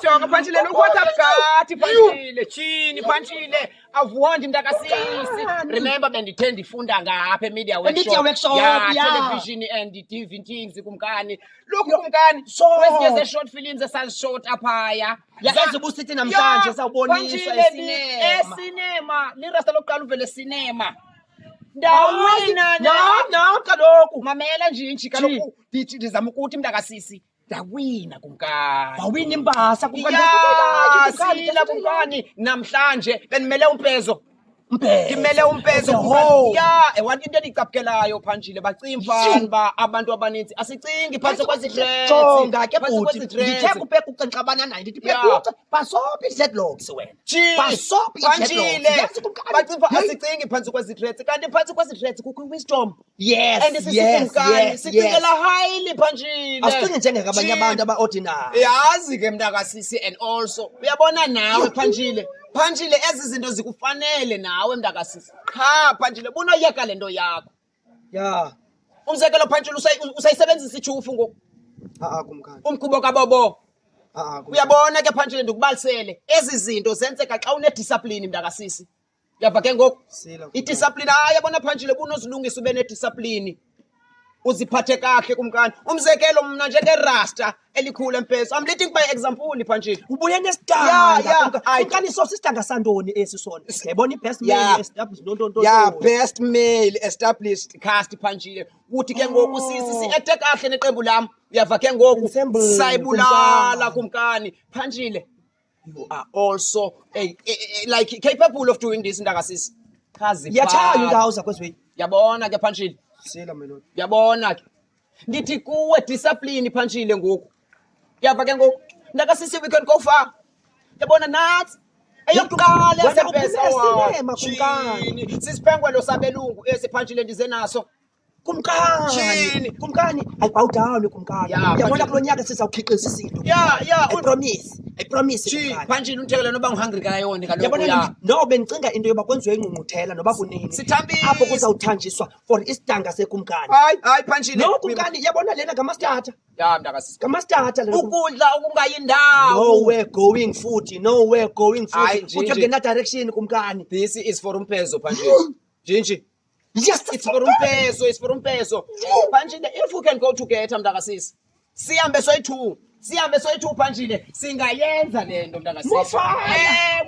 Jonga Phanchile nokwatha gathi Phanchile chini Phanchile avuhondi mntakasisi. Remember bendithe ndifunda ngapha emedia workshop. Yeah, television and TV things kumkani. Look kumkani. Kwezinye ze short films esazishort aphaya. Yazi ubusithi namhlanje sawubonisa esinema. Lirasta lokuqala uvele cinema. Ndawina no kaloku mamela nje kaloku ndizama ukuthi mntakasisi ndawina kumkani. Wawina imbasa kumkani namhlanje benimele umpezo. Ngimele umpezo ewanti into endicaphukelayo Phanchile bacimfana ba abantu abaninzi asicingi phansi kwezithreats. Jonga ke bhuti ndithe kupheka ucanxabana naye ndithi phekuca basophi i-dreadlocks wena basophi i-dreadlocks bacimfa asicingi phansi kwezithreats kanti phansi kwezithreats kukho wisdom. Yes and sisikumkani sicingela highly Phanchile asicingi njengabanye abantu aba-ordinary. Yazi ke mntakasisi and also uyabona nawe Phanchile ezi zinto zikufanele nawe mntakasisi. Cha Phanchile bunoyeka lento yakho. Yeah. Umzekelo Phanchile usayisebenzisa ijufu ngoku. Kumkani. Umkhubo kabobo. Kumkani. Uyabona ke Phanchile ndikubalisele ezi zinto zenzeka xa une discipline mntakasisi. Uyava ke ngoku? I-discipline yabona Phanchile bunozilungisa ube ne-discipline. Uziphathe kahle kumkani. Umzekelo mna njengerasta elikhulu empeso. I'm leading by example Phanchile. Ubuye nesitanga kumkani so sisitanga sandoni esi sona. Ngiyabona i-best male established nonto. Yeah, best male established cast Phanchile. Uthi ke ngoku si-acte kahle neqembu lam. Uyava ke ngoku sayibulala kumkani. Phanchile you are also like capable of doing this ntakasisi. Kazi yachaya indawo zakho eziwe. Yabona ke Phanchile. Sila melodi. Yabona ke. Ndithi kuwe discipline Phanchile ngoku. Yava ke ngoku. Ntakasisi we can go far. Yabona nathi. Eyokuqala esebhesa cinema kumkani. Sisiphengwelo sabelungu Phanchile ndize naso. Kumkani ayibow down kumkani. Yabona kulo nyaka sizawukhiqiza izinto. I promise Phanchile unthekela noba ngihungry kayona kaloku. Yabona no bengicinga into yoba kwenziwe ingqungquthela noba kunini. Apho kuzawuthanjiswa for isidanga sekumkani. Hayi Phanchile. No kumkani yabona lena ngamastarter. Yeah mntakasisi. Ngamastarter lena. Ukudla okungayindawo. Nowhere going futhi. Uthi ngena direction kumkani. This is for umpezo Phanchile. Jinji. Yes, it's for umpeso. Phanchile, if we can go together mntakasisi. Sihambe soyi-2 Phanchile. Singayenza lento mntakasisi. Mufaya.